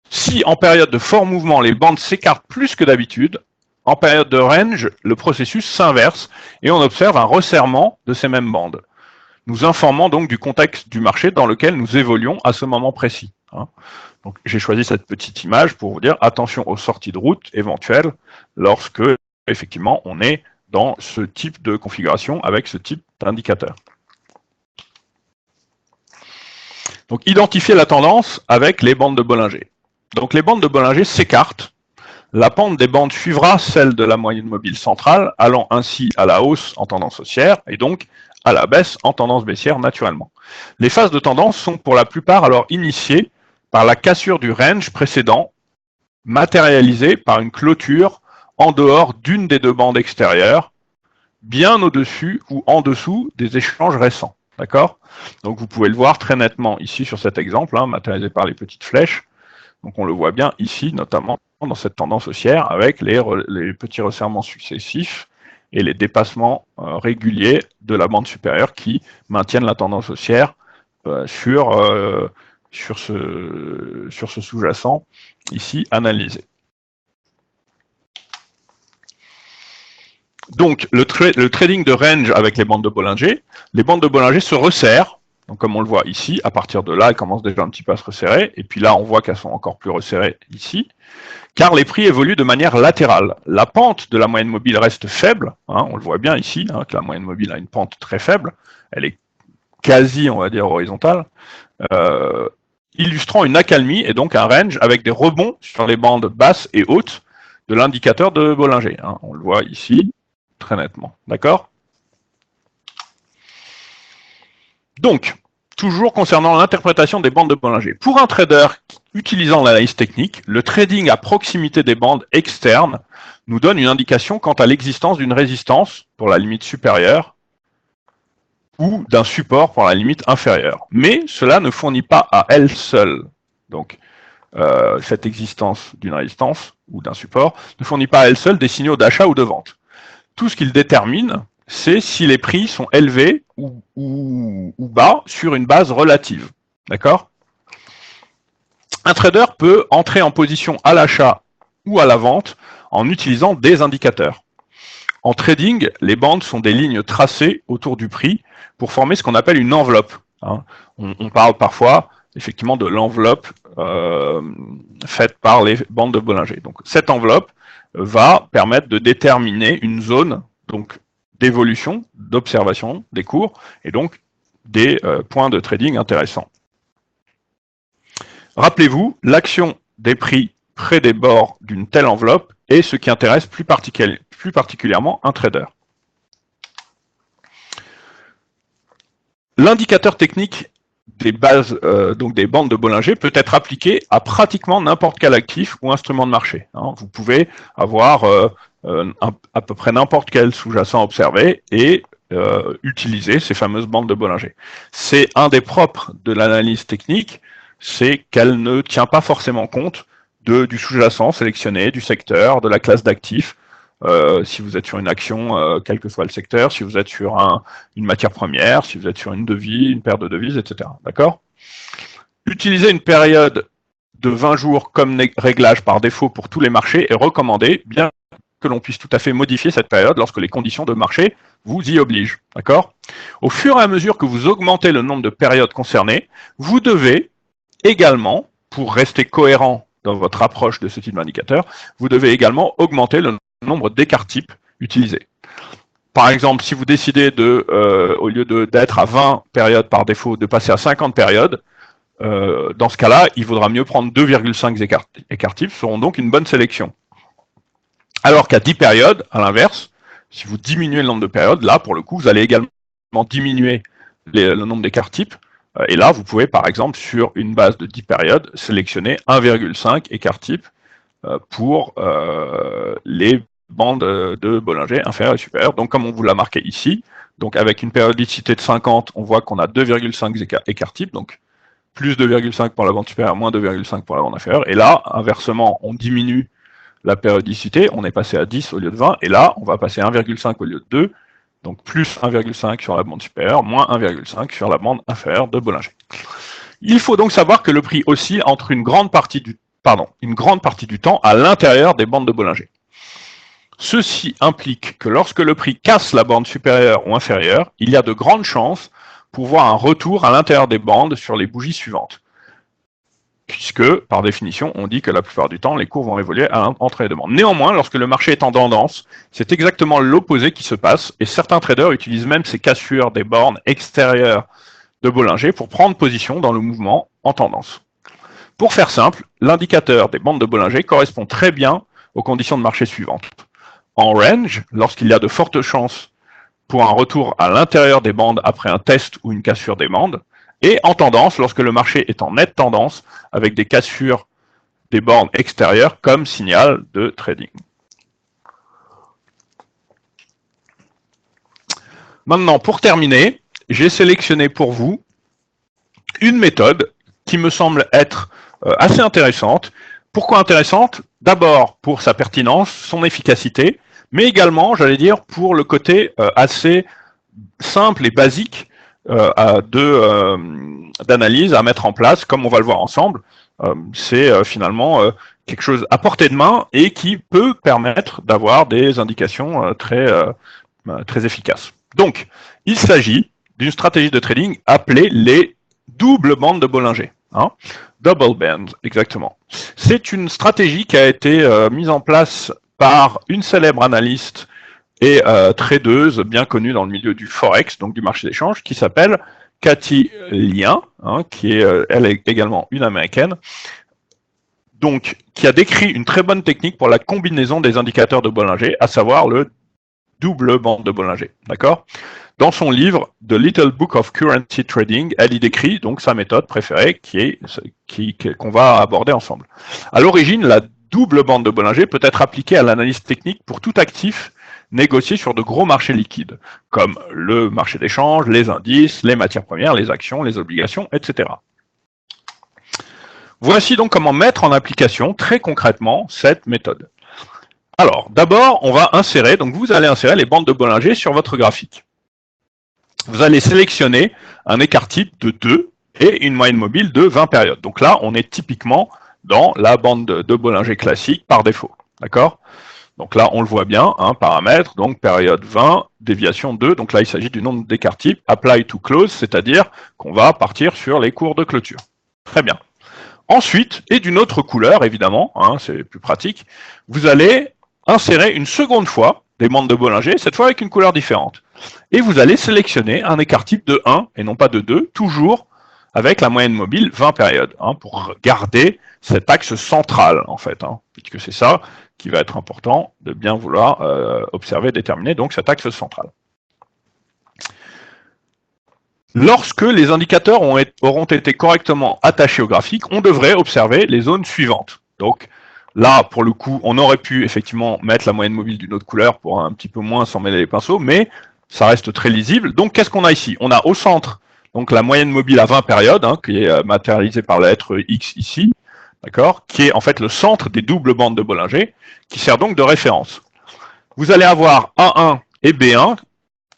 Si en période de fort mouvement, les bandes s'écartent plus que d'habitude, en période de range, le processus s'inverse et on observe un resserrement de ces mêmes bandes, nous informant donc du contexte du marché dans lequel nous évoluons à ce moment précis. Donc j'ai choisi cette petite image pour vous dire attention aux sorties de route éventuelles lorsque effectivement on est dans ce type de configuration avec ce type d'indicateur. Donc identifier la tendance avec les bandes de Bollinger. Donc les bandes de Bollinger s'écartent. La pente des bandes suivra celle de la moyenne mobile centrale, allant ainsi à la hausse en tendance haussière et donc à la baisse en tendance baissière naturellement. Les phases de tendance sont pour la plupart alors initiées par la cassure du range précédent, matérialisée par une clôture en dehors d'une des deux bandes extérieures, bien au-dessus ou en dessous des échanges récents. D'accord ? Donc vous pouvez le voir très nettement ici sur cet exemple, matérialisé par les petites flèches. Donc on le voit bien ici, notamment dans cette tendance haussière, avec les petits resserrements successifs et les dépassements réguliers de la bande supérieure qui maintiennent la tendance haussière sur ce sous-jacent ici analysé. Donc le trading de range avec les bandes de Bollinger se resserrent, Donc comme on le voit ici, à partir de là, elles commencent déjà un petit peu à se resserrer, et puis là, on voit qu'elles sont encore plus resserrées ici, car les prix évoluent de manière latérale. La pente de la moyenne mobile reste faible, hein, on le voit bien ici, hein, que la moyenne mobile a une pente très faible, elle est quasi, on va dire, horizontale, illustrant une accalmie et donc un range avec des rebonds sur les bandes basses et hautes de l'indicateur de Bollinger. Hein. On le voit ici très nettement. D'accord? Donc, toujours concernant l'interprétation des bandes de Bollinger. Pour un trader utilisant l'analyse technique, le trading à proximité des bandes externes nous donne une indication quant à l'existence d'une résistance pour la limite supérieure ou d'un support pour la limite inférieure. Mais cela ne fournit pas à elle seule, donc cette existence d'une résistance ou d'un support, ne fournit pas à elle seule des signaux d'achat ou de vente. Tout ce qu'il détermine, c'est si les prix sont élevés ou bas sur une base relative. D'accord? Un trader peut entrer en position à l'achat ou à la vente en utilisant des indicateurs. En trading, les bandes sont des lignes tracées autour du prix pour former ce qu'on appelle une enveloppe. Hein. On parle parfois effectivement de l'enveloppe faite par les bandes de Bollinger. Donc cette enveloppe va permettre de déterminer une zone donc d'évolution, d'observation des cours et donc des points de trading intéressants. Rappelez-vous, l'action des prix près des bords d'une telle enveloppe est ce qui intéresse plus particulièrement un trader. L'indicateur technique des bases, donc des bandes de Bollinger, peut être appliqué à pratiquement n'importe quel actif ou instrument de marché. Hein. Vous pouvez avoir à peu près n'importe quel sous-jacent observé et utiliser ces fameuses bandes de Bollinger. C'est un des propres de l'analyse technique, c'est qu'elle ne tient pas forcément compte du sous-jacent sélectionné, du secteur, de la classe d'actifs. Si vous êtes sur une action, quel que soit le secteur, si vous êtes sur une matière première, si vous êtes sur une devise, une paire de devises, etc. D'accord? Utiliser une période de 20 jours comme réglage par défaut pour tous les marchés est recommandé, bien que l'on puisse tout à fait modifier cette période lorsque les conditions de marché vous y obligent. D'accord? Au fur et à mesure que vous augmentez le nombre de périodes concernées, vous devez également, pour rester cohérent dans votre approche de ce type d'indicateur, vous devez également augmenter le nombre d'écarts types utilisés. Par exemple, si vous décidez au lieu d'être à 20 périodes par défaut, de passer à 50 périodes, dans ce cas-là, il vaudra mieux prendre 2,5 écarts types, seront donc une bonne sélection. Alors qu'à 10 périodes, à l'inverse, si vous diminuez le nombre de périodes, là, pour le coup, vous allez également diminuer le nombre d'écarts types. Et là, vous pouvez, par exemple, sur une base de 10 périodes, sélectionner 1,5 écart type pour les bandes de Bollinger inférieures et supérieures. Donc, comme on vous l'a marqué ici, donc avec une périodicité de 50, on voit qu'on a 2,5 écarts type, donc plus 2,5 pour la bande supérieure, moins 2,5 pour la bande inférieure. Et là, inversement, on diminue la périodicité, on est passé à 10 au lieu de 20, et là, on va passer à 1,5 au lieu de 2, donc plus 1,5 sur la bande supérieure, moins 1,5 sur la bande inférieure de Bollinger. Il faut donc savoir que le prix oscille entre une grande partie du temps à l'intérieur des bandes de Bollinger. Ceci implique que lorsque le prix casse la bande supérieure ou inférieure, il y a de grandes chances pour voir un retour à l'intérieur des bandes sur les bougies suivantes. Puisque, par définition, on dit que la plupart du temps, les cours vont évoluer à l'entrée de bandes. Néanmoins, lorsque le marché est en tendance, c'est exactement l'opposé qui se passe, et certains traders utilisent même ces cassures des bornes extérieures de Bollinger pour prendre position dans le mouvement en tendance. Pour faire simple, l'indicateur des bandes de Bollinger correspond très bien aux conditions de marché suivantes. En range, lorsqu'il y a de fortes chances pour un retour à l'intérieur des bandes après un test ou une cassure des bandes, et en tendance, lorsque le marché est en nette tendance, avec des cassures des bornes extérieures comme signal de trading. Maintenant, pour terminer, j'ai sélectionné pour vous une méthode qui me semble être assez intéressante. Pourquoi intéressante? D'abord pour sa pertinence, son efficacité, mais également, j'allais dire, pour le côté assez simple et basique d'analyse à mettre en place, comme on va le voir ensemble. C'est finalement quelque chose à portée de main et qui peut permettre d'avoir des indications très efficaces. Donc, il s'agit d'une stratégie de trading appelée les doubles bandes de Bollinger. Hein. Double band, exactement. C'est une stratégie qui a été mise en place par une célèbre analyste et tradeuse bien connue dans le milieu du Forex, donc du marché d'échange, qui s'appelle Cathy Lien, hein, qui est, elle est également une américaine, donc qui a décrit une très bonne technique pour la combinaison des indicateurs de Bollinger, à savoir le double bande de Bollinger. D'accord ? Dans son livre The Little Book of Currency Trading, elle y décrit donc sa méthode préférée qu'on va aborder ensemble. À l'origine, la double bande de Bollinger peut être appliquée à l'analyse technique pour tout actif négocié sur de gros marchés liquides, comme le marché d'échange, les indices, les matières premières, les actions, les obligations, etc. Voici donc comment mettre en application très concrètement cette méthode. Alors, d'abord, on va insérer, donc vous allez insérer les bandes de Bollinger sur votre graphique. Vous allez sélectionner un écart type de 2 et une moyenne mobile de 20 périodes. Donc là, on est typiquement dans la bande de Bollinger classique par défaut. D'accord ? Donc là, on le voit bien, hein, paramètres, donc période 20, déviation 2. Donc là, il s'agit du nombre d'écarts types, apply to close, c'est-à-dire qu'on va partir sur les cours de clôture. Très bien. Ensuite, et d'une autre couleur, évidemment, hein, c'est plus pratique, vous allez insérer une seconde fois des bandes de Bollinger, cette fois avec une couleur différente. Et vous allez sélectionner un écart type de 1 et non pas de 2, toujours avec la moyenne mobile 20 périodes, hein, pour garder cet axe central, en fait, hein, puisque c'est ça qui va être important de bien vouloir observer, déterminer, donc cet axe central. Lorsque les indicateurs auront été correctement attachés au graphique, on devrait observer les zones suivantes. Donc là, pour le coup, on aurait pu effectivement mettre la moyenne mobile d'une autre couleur pour un petit peu moins s'en mêler les pinceaux, mais ça reste très lisible. Donc qu'est-ce qu'on a ici? On a au centre donc la moyenne mobile à 20 périodes, hein, qui est matérialisée par la lettre X ici, d'accord, qui est en fait le centre des doubles bandes de Bollinger, qui sert donc de référence. Vous allez avoir A1 et B1,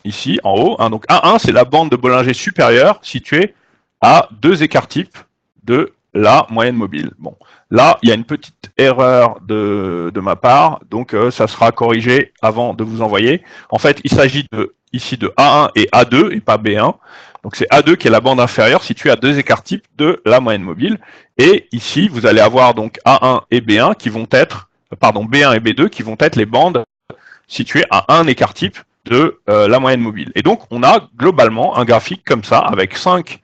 ici en haut, hein, donc A1 c'est la bande de Bollinger supérieure située à 2 écarts types de la moyenne mobile. Bon, là il y a une petite erreur de ma part, donc ça sera corrigé avant de vous envoyer. En fait, il s'agit ici de A1 et A2 et pas B1. Donc c'est A2 qui est la bande inférieure située à 2 écarts types de la moyenne mobile. Et ici, vous allez avoir donc A1 et B1 qui vont être, pardon, B1 et B2 qui vont être les bandes situées à un écart type de la moyenne mobile. Et donc, on a globalement un graphique comme ça avec 5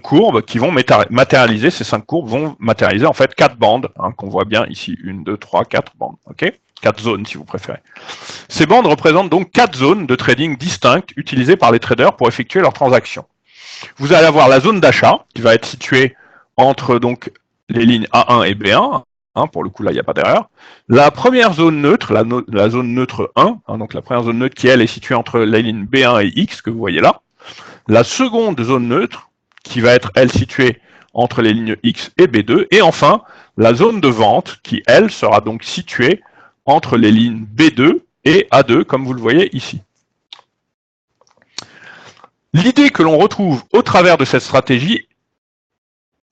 courbes qui vont matérialiser, ces 5 courbes vont matérialiser en fait 4 bandes, hein, qu'on voit bien ici, 1, 2, 3, 4 bandes, ok, 4 zones si vous préférez. Ces bandes représentent donc 4 zones de trading distinctes utilisées par les traders pour effectuer leurs transactions. Vous allez avoir la zone d'achat qui va être située entre donc les lignes A1 et B1, hein, pour le coup là il n'y a pas d'erreur. La première zone neutre, la zone neutre 1, hein, donc la première zone neutre qui elle est située entre les lignes B1 et X que vous voyez là. La seconde zone neutre qui va être elle située entre les lignes X et B2, et enfin la zone de vente qui elle sera donc située entre les lignes B2 et A2 comme vous le voyez ici. L'idée que l'on retrouve au travers de cette stratégie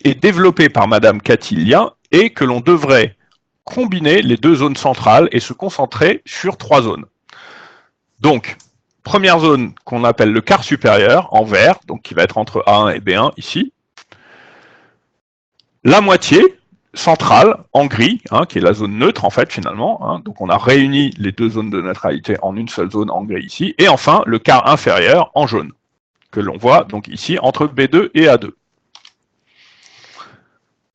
est développée par Madame Cathy Lien et que l'on devrait combiner les 2 zones centrales et se concentrer sur 3 zones. Donc, première zone qu'on appelle le quart supérieur en vert, donc qui va être entre A1 et B1 ici. La moitié centrale en gris, hein, qui est la zone neutre en fait finalement, hein, donc on a réuni les 2 zones de neutralité en une seule zone en gris ici, et enfin le quart inférieur en jaune, que l'on voit donc ici entre B2 et A2.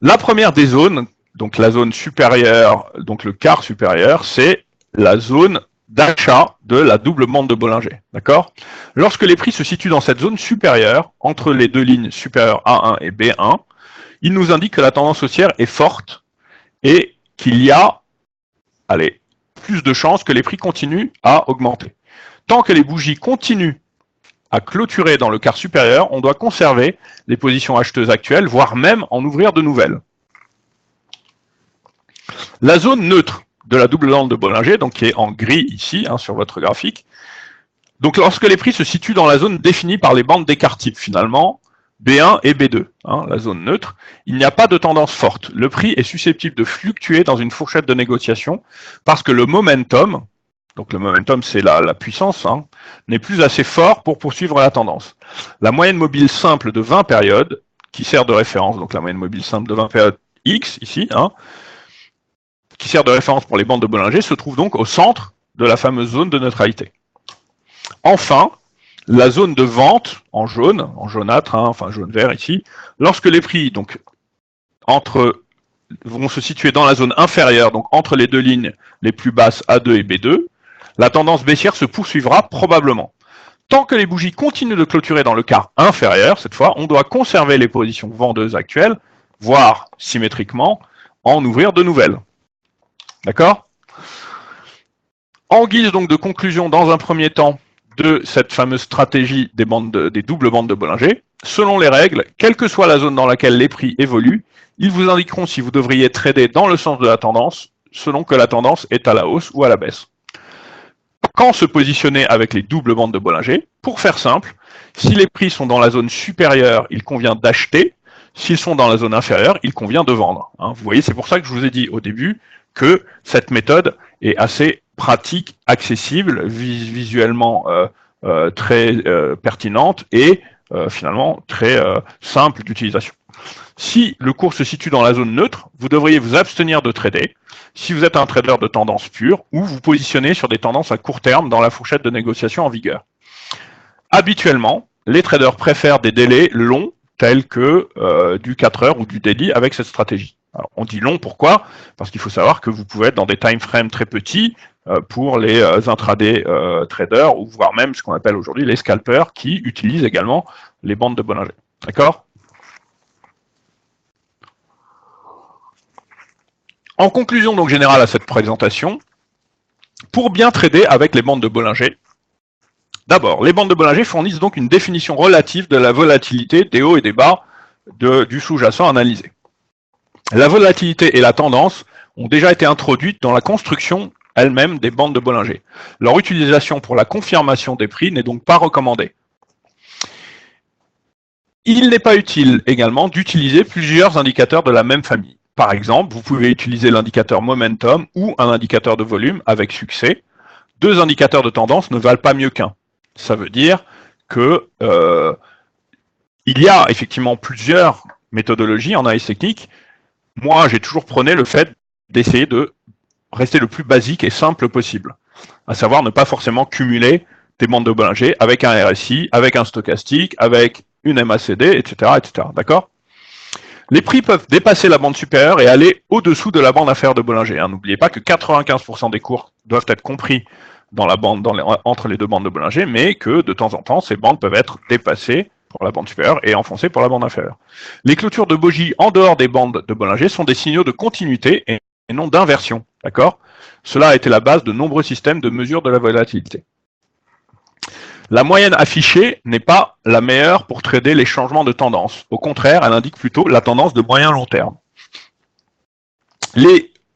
La première des zones, donc la zone supérieure, donc le quart supérieur, c'est la zone d'achat de la double bande de Bollinger, d'accord? Lorsque les prix se situent dans cette zone supérieure, entre les 2 lignes supérieures A1 et B1, il nous indique que la tendance haussière est forte et qu'il y a, plus de chances que les prix continuent à augmenter. Tant que les bougies continuent à clôturer dans le quart supérieur, on doit conserver les positions acheteuses actuelles, voire même en ouvrir de nouvelles. La zone neutre de la double bande de Bollinger, donc qui est en gris ici, hein, sur votre graphique, donc lorsque les prix se situent dans la zone définie par les bandes d'écart type, finalement, B1 et B2, hein, la zone neutre, il n'y a pas de tendance forte. Le prix est susceptible de fluctuer dans une fourchette de négociation parce que le momentum donc le momentum c'est la puissance, hein, n'est plus assez fort pour poursuivre la tendance. La moyenne mobile simple de 20 périodes, qui sert de référence, donc la moyenne mobile simple de 20 périodes X, ici, hein, qui sert de référence pour les bandes de Bollinger, se trouve donc au centre de la fameuse zone de neutralité. Enfin, la zone de vente, en jaune, en jaunâtre, hein, enfin jaune-vert ici, lorsque les prix donc, vont se situer dans la zone inférieure, donc entre les deux lignes les plus basses A2 et B2, la tendance baissière se poursuivra probablement. Tant que les bougies continuent de clôturer dans le quart inférieur, cette fois, on doit conserver les positions vendeuses actuelles, voire symétriquement, en ouvrir de nouvelles. D'accord? En guise donc de conclusion, dans un premier temps, de cette fameuse stratégie des doubles bandes de Bollinger, selon les règles, quelle que soit la zone dans laquelle les prix évoluent, ils vous indiqueront si vous devriez trader dans le sens de la tendance, selon que la tendance est à la hausse ou à la baisse. Quand se positionner avec les doubles bandes de Bollinger? Pour faire simple, si les prix sont dans la zone supérieure, il convient d'acheter. S'ils sont dans la zone inférieure, il convient de vendre. Hein, vous voyez, c'est pour ça que je vous ai dit au début que cette méthode est assez pratique, accessible, visuellement très pertinente et finalement très simple d'utilisation. Si le cours se situe dans la zone neutre, vous devriez vous abstenir de trader si vous êtes un trader de tendance pure ou vous positionnez sur des tendances à court terme dans la fourchette de négociation en vigueur. Habituellement, les traders préfèrent des délais longs tels que du 4 heures ou du daily avec cette stratégie. Alors, on dit long, pourquoi? Parce qu'il faut savoir que vous pouvez être dans des time frames très petits pour les intraday traders ou voire même ce qu'on appelle aujourd'hui les scalpers qui utilisent également les bandes de Bollinger. D'accord? En conclusion donc générale à cette présentation, pour bien trader avec les bandes de Bollinger, d'abord, les bandes de Bollinger fournissent donc une définition relative de la volatilité des hauts et des bas du sous-jacent analysé. La volatilité et la tendance ont déjà été introduites dans la construction elle-même des bandes de Bollinger. Leur utilisation pour la confirmation des prix n'est donc pas recommandée. Il n'est pas utile également d'utiliser plusieurs indicateurs de la même famille. Par exemple, vous pouvez utiliser l'indicateur momentum ou un indicateur de volume avec succès. Deux indicateurs de tendance ne valent pas mieux qu'un. Ça veut dire que il y a effectivement plusieurs méthodologies en analyse technique. Moi, j'ai toujours prôné le fait d'essayer de rester le plus basique et simple possible, à savoir ne pas forcément cumuler des bandes de Bollinger avec un RSI, avec un stochastique, avec une MACD, etc., etc. D'accord? Les prix peuvent dépasser la bande supérieure et aller au-dessous de la bande inférieure de Bollinger. Hein. N'oubliez pas que 95% des cours doivent être compris dans la bande, entre les deux bandes de Bollinger, mais que de temps en temps, ces bandes peuvent être dépassées pour la bande supérieure et enfoncées pour la bande inférieure. Les clôtures de bougies en dehors des bandes de Bollinger sont des signaux de continuité et non d'inversion. D'accord? Cela a été la base de nombreux systèmes de mesure de la volatilité. La moyenne affichée n'est pas la meilleure pour trader les changements de tendance. Au contraire, elle indique plutôt la tendance de moyen-long terme.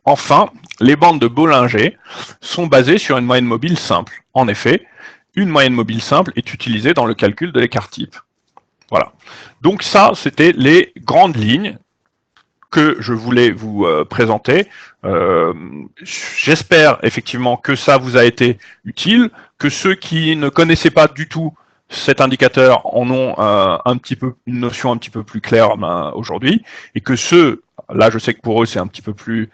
Enfin, les bandes de Bollinger sont basées sur une moyenne mobile simple. En effet, une moyenne mobile simple est utilisée dans le calcul de l'écart type. Voilà. Donc ça, c'était les grandes lignes que je voulais vous présenter. J'espère effectivement que ça vous a été utile, que ceux qui ne connaissaient pas du tout cet indicateur en ont une notion un petit peu plus claire aujourd'hui, et que ceux, là je sais que pour eux c'est un petit peu plus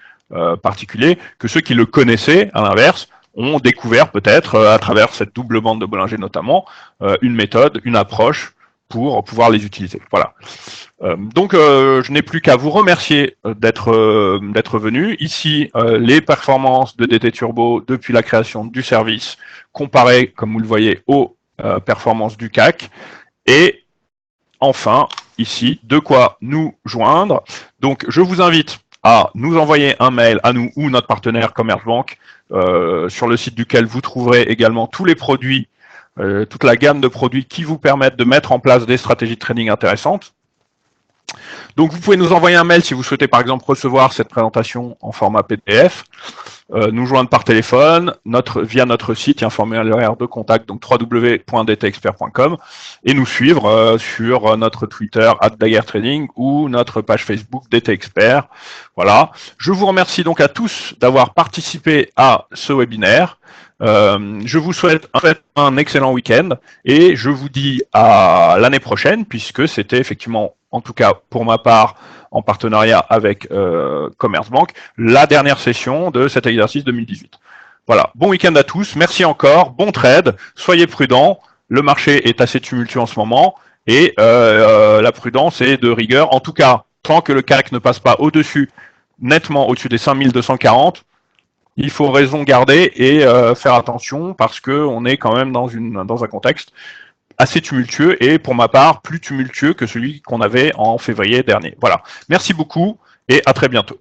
particulier, que ceux qui le connaissaient, à l'inverse, ont découvert peut-être, à travers cette double bande de Bollinger notamment, une méthode, une approche pour pouvoir les utiliser. Voilà. Donc, je n'ai plus qu'à vous remercier d'être venu. Ici, les performances de DT Turbo depuis la création du service, comparées, comme vous le voyez, aux performances du CAC. Et enfin, ici, de quoi nous joindre. Donc, je vous invite à nous envoyer un mail à nous ou notre partenaire Commerzbank, sur le site duquel vous trouverez également tous les produits, toute la gamme de produits qui vous permettent de mettre en place des stratégies de trading intéressantes. Donc, vous pouvez nous envoyer un mail si vous souhaitez, par exemple, recevoir cette présentation en format PDF, nous joindre par téléphone, via notre site, il y a un formulaire de contact, donc www.dtexpert.com, et nous suivre sur notre Twitter @daguerretrading ou notre page Facebook DTExpert. Voilà. Je vous remercie donc à tous d'avoir participé à ce webinaire. Je vous souhaite un excellent week-end et je vous dis à l'année prochaine, puisque c'était effectivement, en tout cas pour ma part, en partenariat avec Commerzbank, la dernière session de cet exercice 2018. Voilà, bon week-end à tous, merci encore, bon trade, soyez prudents, le marché est assez tumultueux en ce moment, et la prudence est de rigueur, en tout cas, tant que le CAC ne passe pas au-dessus, nettement au-dessus des 5240, il faut raison garder et faire attention parce qu'on est quand même dans un contexte assez tumultueux et pour ma part plus tumultueux que celui qu'on avait en février dernier. Voilà, merci beaucoup et à très bientôt.